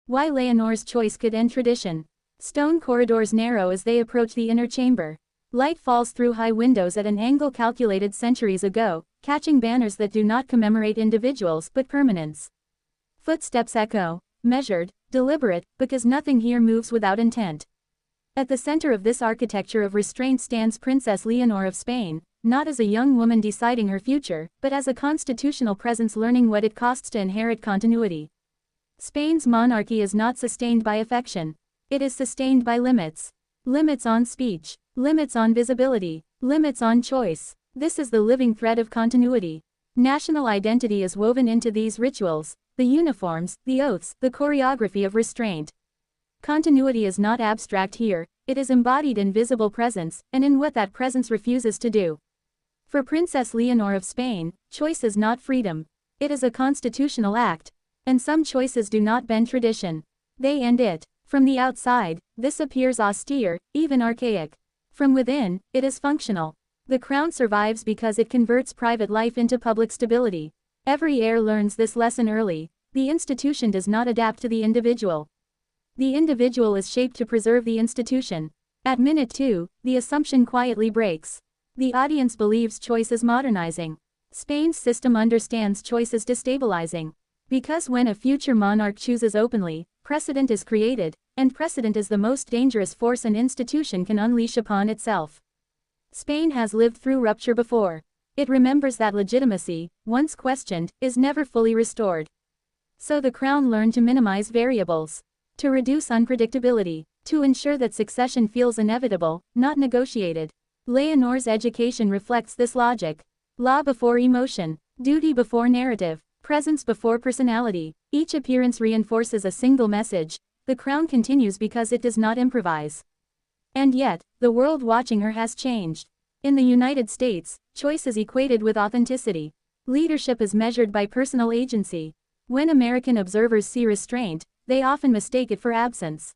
Why Leonor's choice could end tradition. Stone corridors narrow as they approach the inner chamber. Light falls through high windows at an angle calculated centuries ago, catching banners that do not commemorate individuals but permanence. Footsteps echo, measured, deliberate, because nothing here moves without intent. At the center of this architecture of restraint stands Princess Leonor of Spain, not as a young woman deciding her future, but as a constitutional presence learning what it costs to inherit continuity. Spain's monarchy is not sustained by affection. It is sustained by limits. Limits on speech, limits on visibility, limits on choice. This is the living thread of continuity. National identity is woven into these rituals, the uniforms, the oaths, the choreography of restraint. Continuity is not abstract here, it is embodied in visible presence, and in what that presence refuses to do. For Princess Leonor of Spain, choice is not freedom. It is a constitutional act. And some choices do not bend tradition. They end it. From the outside, this appears austere, even archaic. From within, it is functional. The crown survives because it converts private life into public stability. Every heir learns this lesson early. The institution does not adapt to the individual. The individual is shaped to preserve the institution. At minute 2, the assumption quietly breaks. The audience believes choice is modernizing. Spain's system understands choice is destabilizing. Because when a future monarch chooses openly, precedent is created, and precedent is the most dangerous force an institution can unleash upon itself. Spain has lived through rupture before. It remembers that legitimacy, once questioned, is never fully restored. So the crown learned to minimize variables, to reduce unpredictability, to ensure that succession feels inevitable, not negotiated. Leonor's education reflects this logic. Law before emotion, duty before narrative, presence before personality. Each appearance reinforces a single message. The crown continues because it does not improvise. And yet, the world watching her has changed. In the United States, choice is equated with authenticity. Leadership is measured by personal agency. When American observers see restraint, they often mistake it for absence.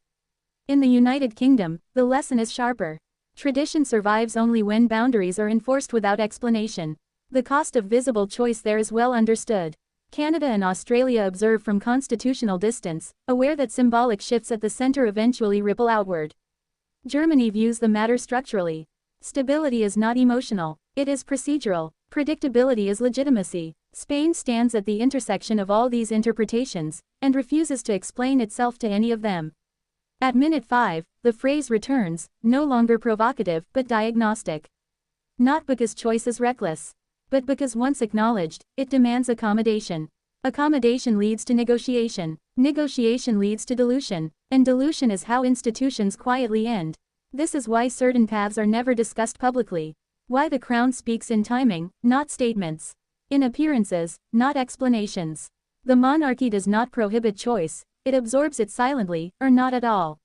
In the United Kingdom, the lesson is sharper. Tradition survives only when boundaries are enforced without explanation. The cost of visible choice there is well understood. Canada and Australia observe from constitutional distance, aware that symbolic shifts at the center eventually ripple outward. Germany views the matter structurally. Stability is not emotional, it is procedural. Predictability is legitimacy. Spain stands at the intersection of all these interpretations, and refuses to explain itself to any of them. At minute 5, the phrase returns, no longer provocative but diagnostic. Not because choice is reckless, but because once acknowledged, it demands accommodation. Accommodation leads to negotiation. Negotiation leads to dilution, and dilution is how institutions quietly end. This is why certain paths are never discussed publicly. Why the crown speaks in timing, not statements. In appearances, not explanations. The monarchy does not prohibit choice, it absorbs it silently, or not at all.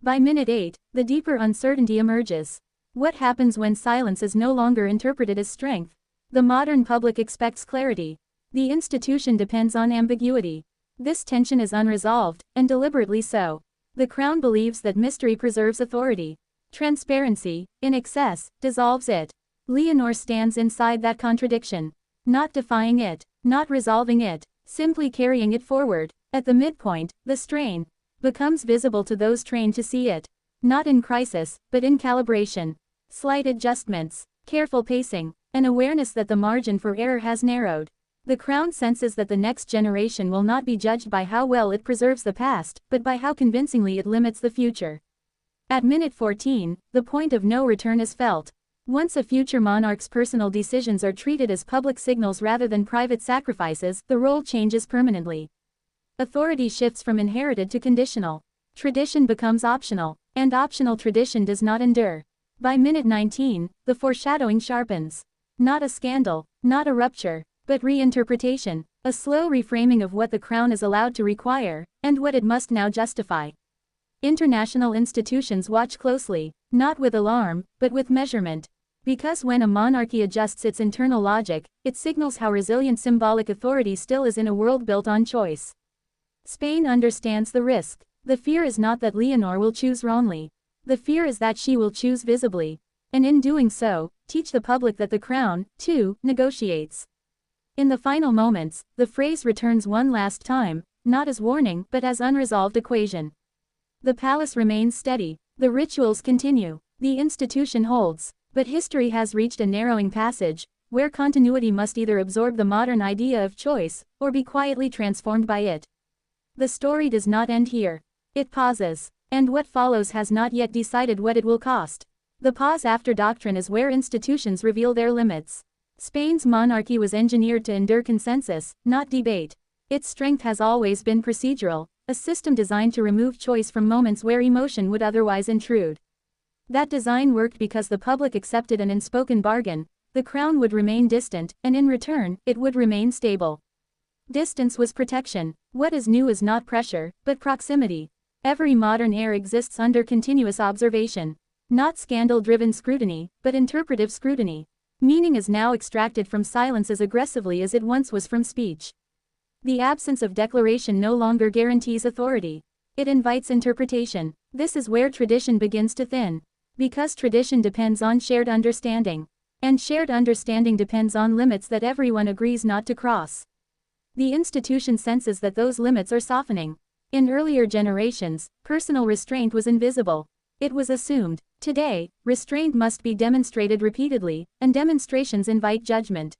By minute 8, the deeper uncertainty emerges. What happens when silence is no longer interpreted as strength? The modern public expects clarity. The institution depends on ambiguity. This tension is unresolved, and deliberately so. The crown believes that mystery preserves authority. Transparency, in excess, dissolves it. Leonor stands inside that contradiction. Not defying it, not resolving it, simply carrying it forward. At the midpoint, the strain becomes visible to those trained to see it. Not in crisis, but in calibration. Slight adjustments, careful pacing, an awareness that the margin for error has narrowed. The crown senses that the next generation will not be judged by how well it preserves the past, but by how convincingly it limits the future. At minute 14, the point of no return is felt. Once a future monarch's personal decisions are treated as public signals rather than private sacrifices, the role changes permanently. Authority shifts from inherited to conditional. Tradition becomes optional, and optional tradition does not endure. By minute 19, the foreshadowing sharpens. Not a scandal, not a rupture, but reinterpretation, a slow reframing of what the crown is allowed to require, and what it must now justify. International institutions watch closely, not with alarm, but with measurement. Because when a monarchy adjusts its internal logic, it signals how resilient symbolic authority still is in a world built on choice. Spain understands the risk. The fear is not that Leonor will choose wrongly. The fear is that she will choose visibly. And in doing so, teach the public that the crown, too, negotiates. In the final moments, the phrase returns one last time, not as warning but as unresolved equation. The palace remains steady, the rituals continue, the institution holds, but history has reached a narrowing passage, where continuity must either absorb the modern idea of choice, or be quietly transformed by it. The story does not end here. It pauses, and what follows has not yet decided what it will cost. The pause after doctrine is where institutions reveal their limits. Spain's monarchy was engineered to endure consensus, not debate. Its strength has always been procedural, a system designed to remove choice from moments where emotion would otherwise intrude. That design worked because the public accepted an unspoken bargain: the crown would remain distant, and in return, it would remain stable. Distance was protection. What is new is not pressure, but proximity. Every modern heir exists under continuous observation. Not scandal-driven scrutiny, but interpretive scrutiny. Meaning is now extracted from silence as aggressively as it once was from speech. The absence of declaration no longer guarantees authority. It invites interpretation. This is where tradition begins to thin. Because tradition depends on shared understanding. And shared understanding depends on limits that everyone agrees not to cross. The institution senses that those limits are softening. In earlier generations, personal restraint was invisible. It was assumed. Today, restraint must be demonstrated repeatedly, and demonstrations invite judgment.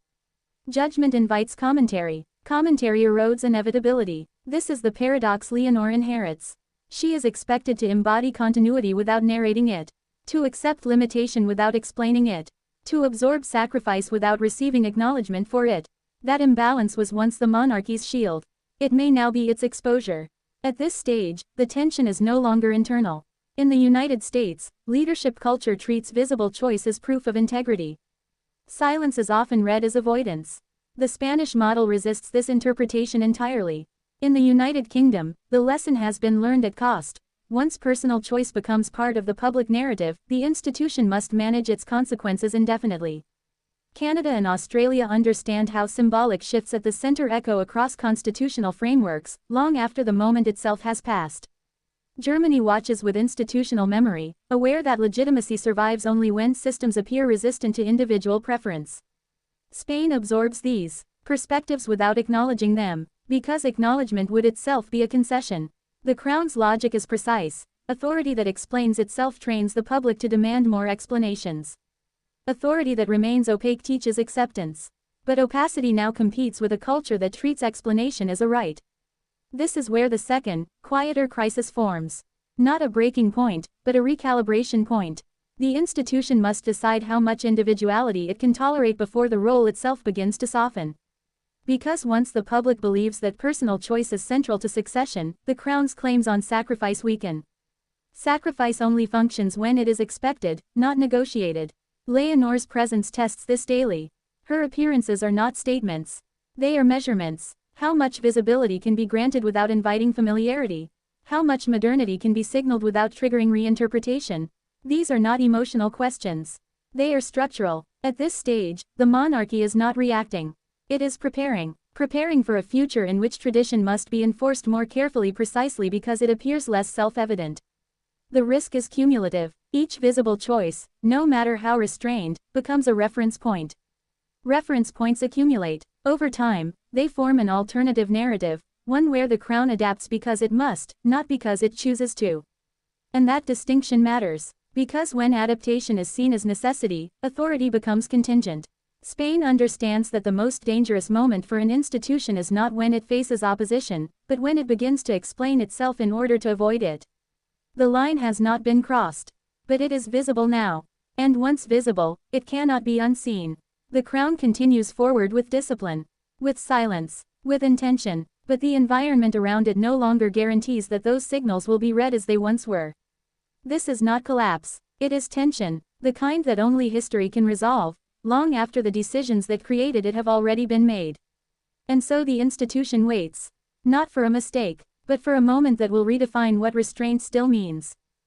Judgment invites commentary. Commentary erodes inevitability. This is the paradox Leonor inherits. She is expected to embody continuity without narrating it, to accept limitation without explaining it, to absorb sacrifice without receiving acknowledgement for it. That imbalance was once the monarchy's shield. It may now be its exposure. At this stage, the tension is no longer internal. In the United States, leadership culture treats visible choice as proof of integrity. Silence is often read as avoidance. The Spanish model resists this interpretation entirely. In the United Kingdom, the lesson has been learned at cost. Once personal choice becomes part of the public narrative, the institution must manage its consequences indefinitely. Canada and Australia understand how symbolic shifts at the center echo across constitutional frameworks, long after the moment itself has passed. Germany watches with institutional memory, aware that legitimacy survives only when systems appear resistant to individual preference. Spain absorbs these perspectives without acknowledging them, because acknowledgement would itself be a concession. The crown's logic is precise. Authority that explains itself trains the public to demand more explanations. Authority that remains opaque teaches acceptance. But opacity now competes with a culture that treats explanation as a right. This is where the second, quieter crisis forms. Not a breaking point, but a recalibration point. The institution must decide how much individuality it can tolerate before the role itself begins to soften. Because once the public believes that personal choice is central to succession, the crown's claims on sacrifice weaken. Sacrifice only functions when it is expected, not negotiated. Leonor's presence tests this daily. Her appearances are not statements. They are measurements. How much visibility can be granted without inviting familiarity? How much modernity can be signaled without triggering reinterpretation? These are not emotional questions. They are structural. At this stage, the monarchy is not reacting. It is preparing. Preparing for a future in which tradition must be enforced more carefully precisely because it appears less self-evident. The risk is cumulative. Each visible choice, no matter how restrained, becomes a reference point. Reference points accumulate. Over time, they form an alternative narrative, one where the crown adapts because it must, not because it chooses to. And that distinction matters, because when adaptation is seen as necessity, authority becomes contingent. Spain understands that the most dangerous moment for an institution is not when it faces opposition, but when it begins to explain itself in order to avoid it. The line has not been crossed, but it is visible now. And once visible, it cannot be unseen. The crown continues forward with discipline, with silence, with intention, but the environment around it no longer guarantees that those signals will be read as they once were. This is not collapse. It is tension, the kind that only history can resolve, long after the decisions that created it have already been made. And so the institution waits, not for a mistake, but for a moment that will redefine what restraint still means.